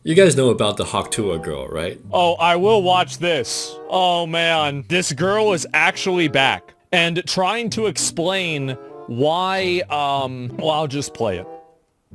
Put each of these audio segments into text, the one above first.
You guys know about the Tuah girl, right? Oh, I will watch this. Oh man, this girl is actually back and trying to explain why, well, I'll just play it.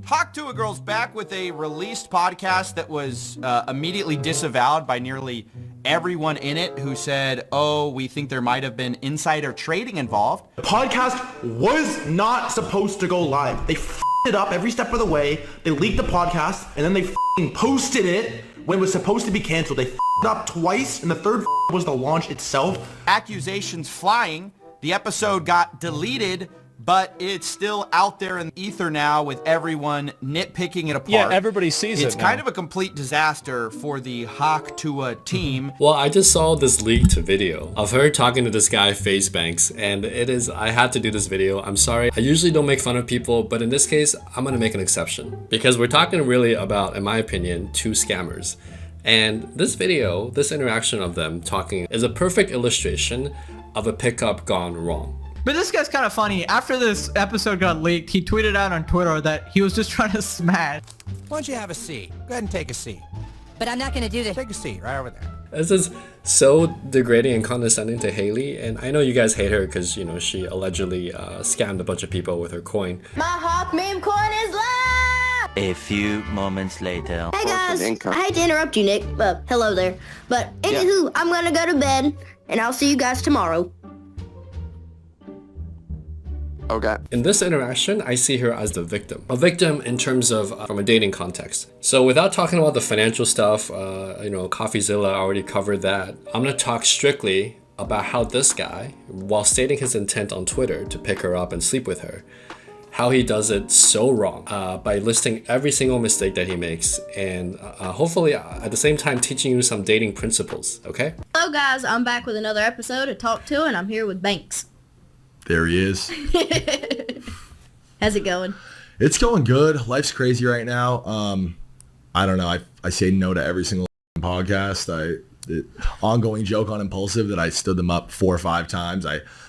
Hawk Tuah Girl's back with a released podcast that was immediately disavowed by nearly everyone in it who said, oh, we think there might have been insider trading involved. The podcast was not supposed to go live. They f***ed it up every step of the way. They leaked the podcast, and then they f***ing posted it when it was supposed to be canceled. They f***ed up twice, and the third was the launch itself. Accusations flying. The episode got deleted, but it's still out there in the ether now with everyone nitpicking it apart. Yeah, everybody sees it It's kind of a complete disaster for the Hawk Tuah team. Well, I just saw this leaked video of her talking to this guy, Banks, and I had to do this video. I'm sorry. I usually don't make fun of people, but in this case, I'm going to make an exception because we're talking really about, in my opinion, two scammers. And this video, this interaction of them talking is a perfect illustration of a pickup gone wrong. But this guy's kind of funny. After this episode got leaked, he tweeted out on Twitter that he was just trying to smash. Why don't you have a seat? Go ahead and take a seat. But I'm not gonna do this. Take a seat right over there. This is so degrading and condescending to Haley, and I know you guys hate her because, she allegedly scammed a bunch of people with her coin. My Hawk meme coin is live! A few moments later. Hey guys, I hate to interrupt you, Nick. Hello there. But anywho, I'm gonna go to bed, and I'll see you guys tomorrow. Okay. In this interaction, I see her as the victim. A victim in terms of from a dating context. So without talking about the financial stuff, CoffeeZilla already covered that. I'm gonna talk strictly about how this guy, while stating his intent on Twitter to pick her up and sleep with her, how he does it so wrong by listing every single mistake that he makes and hopefully at the same time teaching you some dating principles, okay? Hello guys, I'm back with another episode of Talk To, and I'm here with Banks. There he is. How's it going? It's going good. Life's crazy right now. I don't know. I say no to every single podcast. The ongoing joke on Impulsive that I stood them up 4 or 5 times.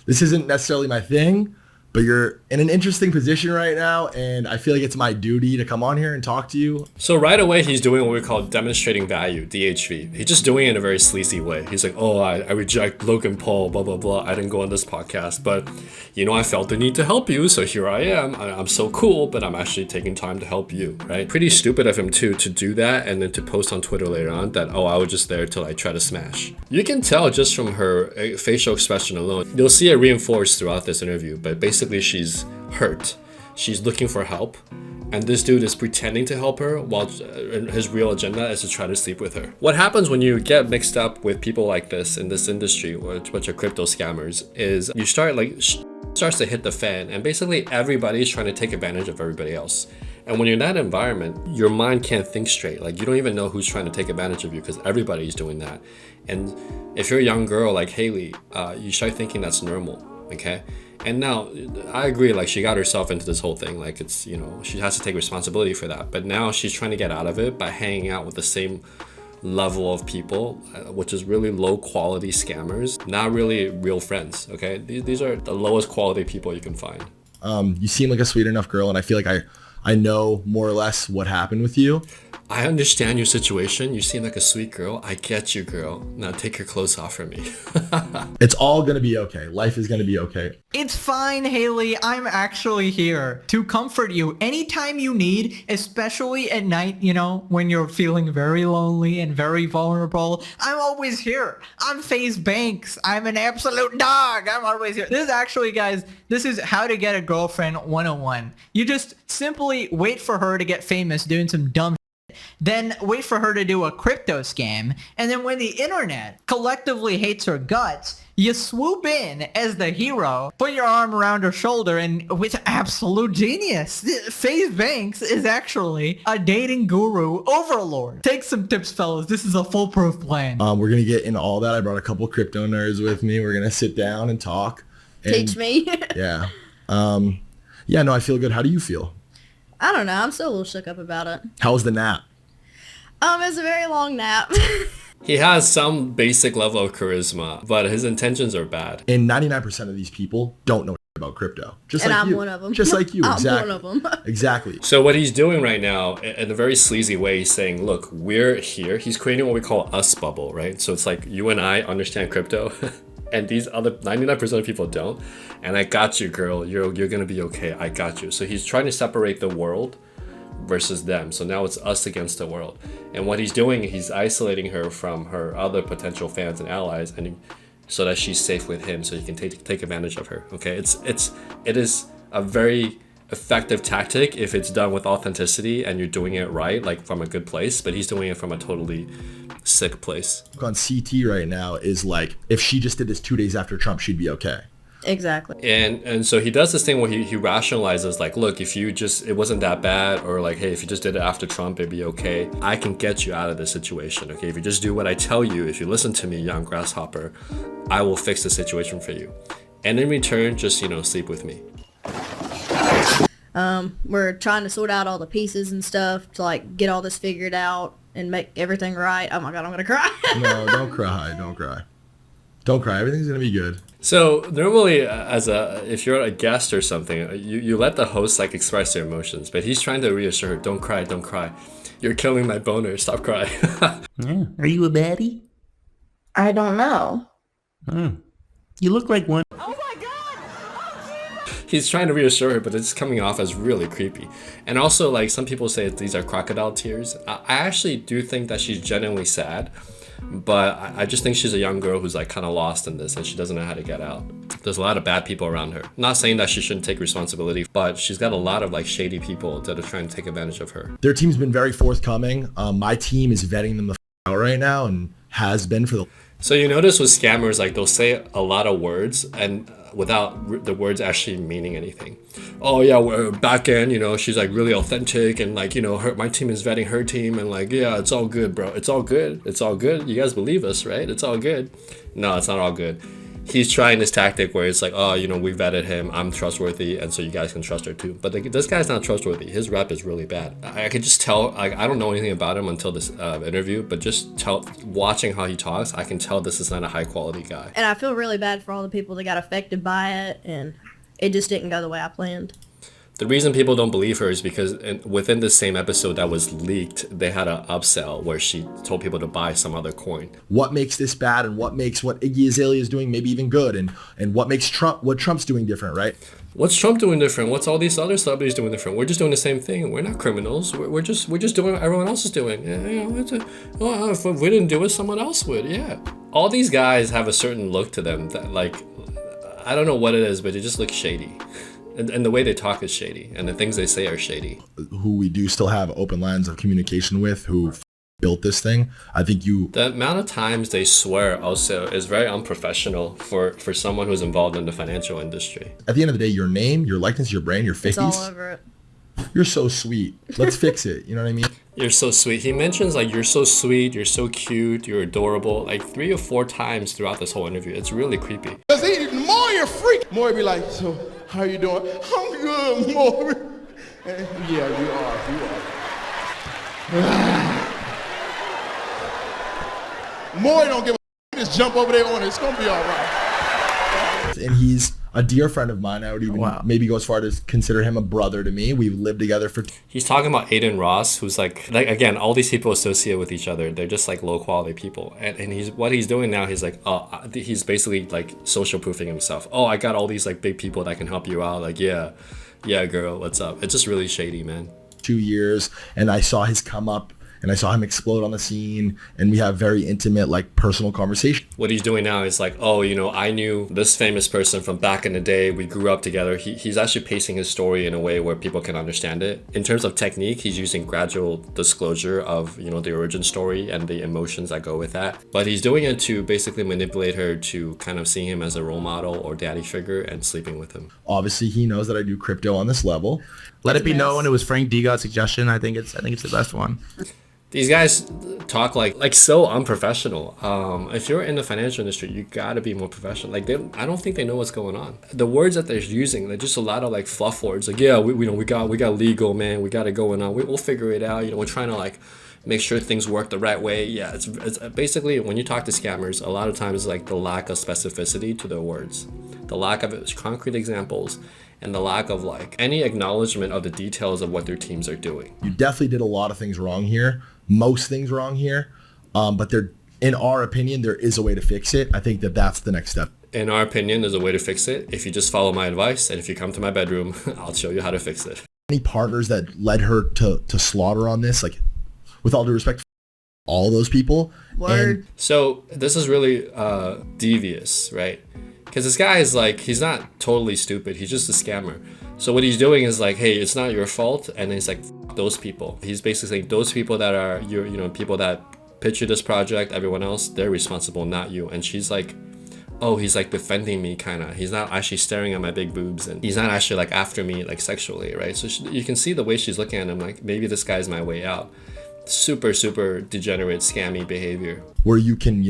This isn't necessarily my thing, but you're in an interesting position right now, and I feel like it's my duty to come on here and talk to you. So right away, he's doing what we call demonstrating value, DHV. He's just doing it in a very sleazy way. He's like, oh, I reject Logan Paul, blah, blah, blah. I didn't go on this podcast, but, I felt the need to help you, so here I am. I'm so cool, but I'm actually taking time to help you, right? Pretty stupid of him, too, to do that and then to post on Twitter later on that, oh, I was just there till I try to smash. You can tell just from her facial expression alone. You'll see it reinforced throughout this interview, but basically she's hurt, she's looking for help, and this dude is pretending to help her while his real agenda is to try to sleep with her. What happens when you get mixed up with people like this in this industry, which are crypto scammers, is you start starts to hit the fan, and basically everybody's trying to take advantage of everybody else. And when you're in that environment, your mind can't think straight. You don't even know who's trying to take advantage of you because everybody's doing that. And if you're a young girl like Haley, you start thinking that's normal, okay? And now, I agree, she got herself into this whole thing. It's, she has to take responsibility for that. But now she's trying to get out of it by hanging out with the same level of people, which is really low quality scammers, not really real friends, okay? These are the lowest quality people you can find. You seem like a sweet enough girl, and I feel like I know more or less what happened with you. I understand your situation. You seem like a sweet girl. I get you, girl. Now take your clothes off for me. It's all gonna be okay. Life is gonna be okay. It's fine, Haley. I'm actually here to comfort you anytime you need, especially at night, when you're feeling very lonely and very vulnerable. I'm always here. I'm Banks. I'm an absolute dog. I'm always here. This is actually, guys, this is how to get a girlfriend 101. You just simply wait for her to get famous doing some dumb then wait for her to do a crypto scam, and then when the internet collectively hates her guts, you swoop in as the hero, put your arm around her shoulder, and with absolute genius, Banks is actually a dating guru overlord. Take some tips, fellas. This is a foolproof plan. We're gonna get into all that. I brought a couple crypto nerds with me. We're gonna sit down and talk. Teach me. Yeah. Yeah, no, I feel good. How do you feel? I don't know. I'm still a little shook up about it. How was the nap? It's a very long nap. He has some basic level of charisma, but his intentions are bad. And 99% of these people don't know about crypto. Just And like I'm you. one of 'em. Just like you. I'm Exactly. one of 'em. Exactly. So what he's doing right now, in a very sleazy way, he's saying, look, we're here. He's creating what we call us bubble, right? So it's like you and I understand crypto and these other 99% of people don't. And I got you, girl. You're going to be okay. I got you. So he's trying to separate the world versus them. So now it's us against the world. And what he's doing, he's isolating her from her other potential fans and allies, and so that she's safe with him, so he can take advantage of her. Okay, it is a very effective tactic if it's done with authenticity and you're doing it right, like from a good place. But he's doing it from a totally sick place. On CT right now is like, if she just did this 2 days after Trump, she'd be okay. Exactly. And so he does this thing where he rationalizes, like, look, if you just, it wasn't that bad, or like, hey, if you just did it after Trump, it'd be okay. I can get you out of this situation, okay? If you just do what I tell you, if you listen to me, young grasshopper, I will fix the situation for you. And in return, just, sleep with me. We're trying to sort out all the pieces and stuff to like get all this figured out and make everything right. Oh my God, I'm gonna cry. No, don't cry. Don't cry. Don't cry. Everything's gonna be good. So normally, if you're a guest or something, you let the host like express their emotions, but he's trying to reassure her, don't cry, don't cry. You're killing my boner, stop crying. Yeah. Are you a baddie? I don't know. Oh. You look like one. He's trying to reassure her, but it's coming off as really creepy. And also, like, some people say these are crocodile tears. I actually do think that she's genuinely sad, but I just think she's a young girl who's like kind of lost in this and she doesn't know how to get out. There's a lot of bad people around her. Not saying that she shouldn't take responsibility, but she's got a lot of like shady people that are trying to take advantage of her. Their team's been very forthcoming. My team is vetting them the out right now and has been for the... So you notice with scammers, like they'll say a lot of words and without the words actually meaning anything. Oh yeah, we're back end, she's like really authentic and like, my team is vetting her team and like, yeah, it's all good, bro. It's all good. It's all good. You guys believe us, right? It's all good. No, it's not all good. He's trying this tactic where it's like, oh, we vetted him, I'm trustworthy, and so you guys can trust her too. But this guy's not trustworthy. His rep is really bad. I could just tell, like, I don't know anything about him until this interview, but just watching how he talks, I can tell this is not a high quality guy. And I feel really bad for all the people that got affected by it, and it just didn't go the way I planned. The reason people don't believe her is because within the same episode that was leaked, they had an upsell where she told people to buy some other coin. What makes this bad and what makes what Iggy Azalea is doing maybe even good, and what makes what Trump's doing different, right? What's Trump doing different? What's all these other celebrities doing different? We're just doing the same thing. We're not criminals. We're just doing what everyone else is doing. Yeah, if we didn't do it, someone else would. Yeah. All these guys have a certain look to them that, like, I don't know what it is, but they just look shady. And the way they talk is shady, and the things they say are shady. Who we do still have open lines of communication with, who built this thing, I think the amount of times they swear also is very unprofessional for someone who's involved in the financial industry. At the end of the day, your name, your likeness, your brand, your face. It's all over it. You're so sweet. Let's fix it. You know what I mean? You're so sweet. He mentions like, you're so sweet, you're so cute, you're adorable, like 3 or 4 times throughout this whole interview. It's really creepy. Cause Maury a freak. Maury be like, so how you doing? I'm good, Maury. Yeah, you are. Maury don't give a just jump over there on it. It's gonna be all right. And he's a dear friend of mine. I would even maybe go as far as consider him a brother to me. We've lived together for... He's talking about Aiden Ross, who's like again, all these people associate with each other. They're just like low quality people. And what he's doing now, he's like, he's basically like social proofing himself. Oh, I got all these like big people that can help you out. Like, yeah, girl, what's up? It's just really shady, man. 2 years, and I saw his come up, and I saw him explode on the scene, and we have very intimate, like, personal conversation. What he's doing now is like, oh, I knew this famous person from back in the day. We grew up together. He's actually pacing his story in a way where people can understand it. In terms of technique, he's using gradual disclosure of, the origin story and the emotions that go with that. But he's doing it to basically manipulate her to kind of see him as a role model or daddy figure and sleeping with him. Obviously, he knows that I do crypto on this level. Let it be known it was Frank Degott's suggestion. I think it's the best one. These guys talk like so unprofessional. If you're in the financial industry, you gotta be more professional. Like I don't think they know what's going on. The words that they're using, they're just a lot of like fluff words. Like, yeah, we got legal, man. We got it going on. We'll figure it out. We're trying to like make sure things work the right way. Yeah, it's basically when you talk to scammers, a lot of times it's like the lack of specificity to their words. the lack of concrete examples, and the lack of like any acknowledgement of the details of what their teams are doing. You definitely did a lot of things wrong here, most things wrong here, but in our opinion, there is a way to fix it. I think that's the next step. In our opinion, there's a way to fix it. If you just follow my advice, and if you come to my bedroom, I'll show you how to fix it. Any partners that led her to slaughter on this, like, with all due respect, all those people. Word. So this is really devious, right? Because this guy is like, he's not totally stupid. He's just a scammer. So what he's doing is like, hey, it's not your fault. And he's like, those people. He's basically saying those people that are, people that pitch you this project, everyone else, they're responsible, not you. And she's like, oh, he's like defending me, kind of. He's not actually staring at my big boobs, and he's not actually like after me like sexually, right? So you can see the way she's looking at him, like maybe this guy's my way out. Super, super degenerate, scammy behavior. Where you can,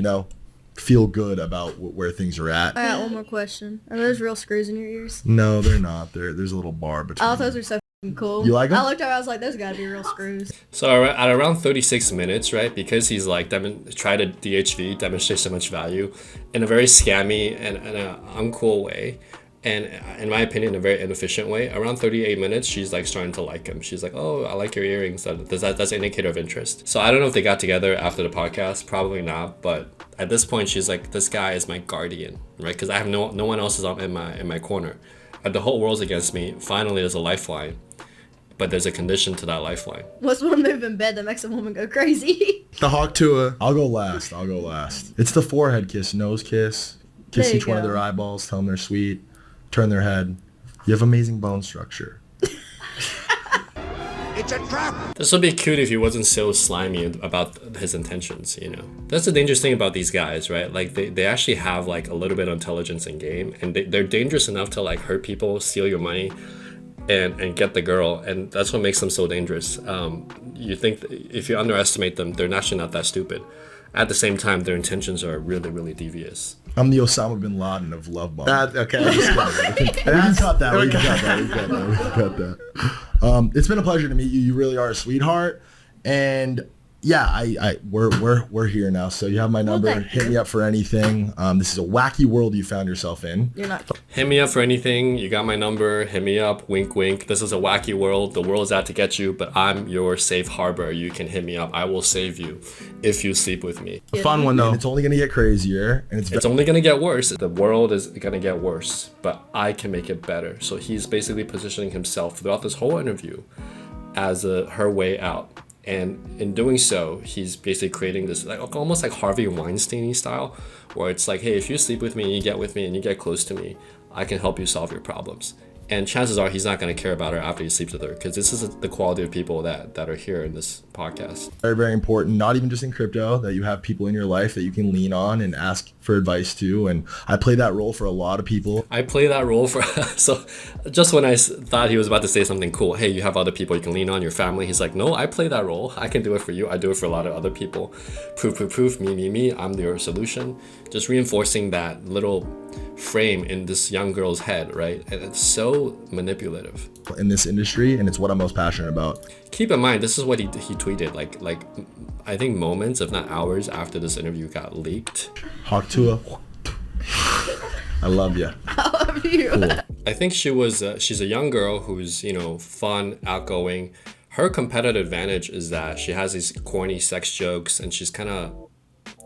feel good about where things are at. I got one more question. Are those real screws in your ears? No, they're not. There's a little bar between. I thought those were so cool. You like them? I looked over, I was like, those gotta be real screws. So at around 36 minutes, right, because he's like try to DHV, demonstrate so much value in a very scammy and an uncool way, and in my opinion, a very inefficient way. Around 38 minutes, she's like starting to like him. She's like, oh, I like your earrings. That's an indicator of interest. So I don't know if they got together after the podcast. Probably not. But at this point, she's like, this guy is my guardian, right? Because I have no one else is in my corner. The whole world's against me. Finally, there's a lifeline. But there's a condition to that lifeline. What's one move in bed that makes a woman go crazy? The hawk Tuah. I'll go last. It's the forehead kiss, nose kiss. Kiss each one of their eyeballs. Tell them they're sweet. Turn their head. You have amazing bone structure. It's a trap! This would be cute if he wasn't so slimy about his intentions, That's the dangerous thing about these guys, right? Like, they actually have, like, a little bit of intelligence in game, and they're dangerous enough to, like, hurt people, steal your money, and get the girl, and that's what makes them so dangerous. You think if you underestimate them, they're actually not that stupid. At the same time, their intentions are really, really devious. I'm the Osama bin Laden of love bombing. Okay. We can cut that. It's been a pleasure to meet you. You really are a sweetheart. And yeah, we're here now. So you have my number. Hit me up for anything. This is a wacky world you found yourself in. You're not. Hit me up for anything. You got my number. Hit me up. Wink, wink. This is a wacky world. The world's out to get you, but I'm your safe harbor. You can hit me up. I will save you if you sleep with me. A fun one though. And it's only gonna get crazier, and it's only gonna get worse. The world is gonna get worse, but I can make it better. So he's basically positioning himself throughout this whole interview as her way out. And in doing so, he's basically creating this like almost like Harvey Weinstein-y style, where it's like, hey, if you sleep with me and you get with me and you get close to me, I can help you solve your problems. And chances are he's not going to care about her after he sleeps with her, because this is the quality of people that are here in this podcast. Very, very important, not even just in crypto, that you have people in your life that you can lean on and ask for advice to. And I play that role for a lot of people. I play that role for, so just when I thought he was about to say something cool, hey, you have other people you can lean on, your family. He's like, no, I play that role. I can do it for you. I do it for a lot of other people. Proof, me, I'm your solution. Just reinforcing that little frame in this young girl's head, right? And it's so manipulative in this industry, and it's what I'm most passionate about. Keep in mind, this is what he tweeted like I think moments, if not hours, after this interview got leaked. Hawk Tuah, I love you. I love you. Cool. I think she's a young girl who's fun, outgoing. Her competitive advantage is that she has these corny sex jokes, and she's kind of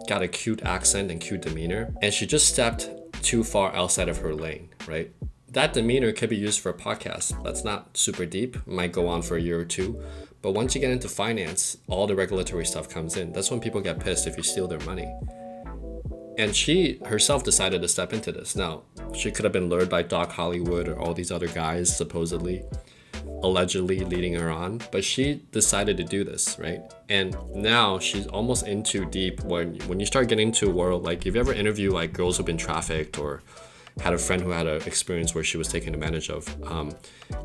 got a cute accent and cute demeanor, and she just stepped too far outside of her lane, right? That demeanor could be used for a podcast. That's not super deep, might go on for a year or two, but once you get into finance, all the regulatory stuff comes in. That's when people get pissed if you steal their money. And she herself decided to step into this. Now, she could have been lured by Doc Hollywood or all these other guys supposedly, allegedly leading her on, but she decided to do this, right? And now she's almost in too deep. When you start getting into a world, like if you ever interview like girls who've been trafficked or had a friend who had an experience where she was taken advantage of,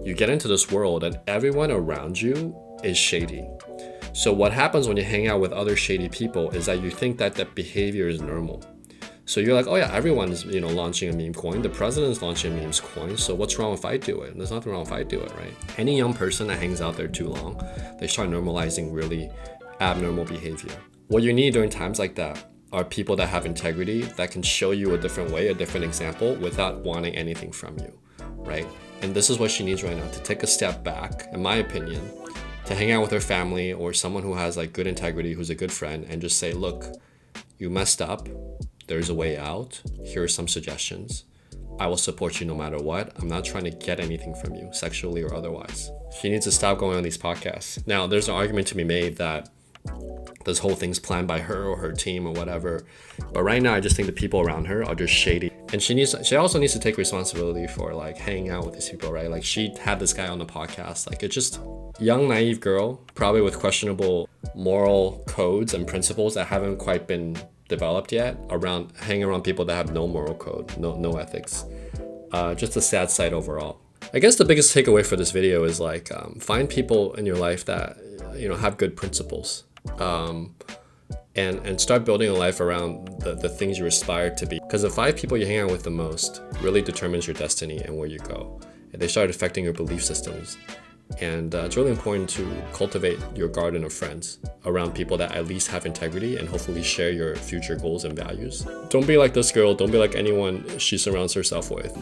you get into this world and everyone around you is shady. So what happens when you hang out with other shady people is that you think that behavior is normal. So you're like, oh yeah, everyone is launching a meme coin. The president's launching a memes coin. So what's wrong if I do it? There's nothing wrong if I do it, right? Any young person that hangs out there too long, they start normalizing really abnormal behavior. What you need during times like that are people that have integrity that can show you a different way, a different example without wanting anything from you, right? And this is what she needs right now, to take a step back, in my opinion, to hang out with her family or someone who has like good integrity, who's a good friend, and just say, look, you messed up. There's a way out. Here are some suggestions. I will support you no matter what. I'm not trying to get anything from you, sexually or otherwise. She needs to stop going on these podcasts. Now, there's an argument to be made that this whole thing's planned by her or her team or whatever. But right now, I just think the people around her are just shady. And she also needs to take responsibility for like hanging out with these people, right? Like she had this guy on the podcast. Like it's just young, naive girl, probably with questionable moral codes and principles that haven't quite been developed yet, around hanging around people that have no moral code, no ethics. Just a sad sight overall. I guess the biggest takeaway for this video is like find people in your life that have good principles. And start building a life around the things you aspire to be. Because the 5 people you hang out with the most really determines your destiny and where you go. And they start affecting your belief systems. And it's really important to cultivate your garden of friends around people that at least have integrity and hopefully share your future goals and values. Don't be like this girl. Don't be like anyone she surrounds herself with.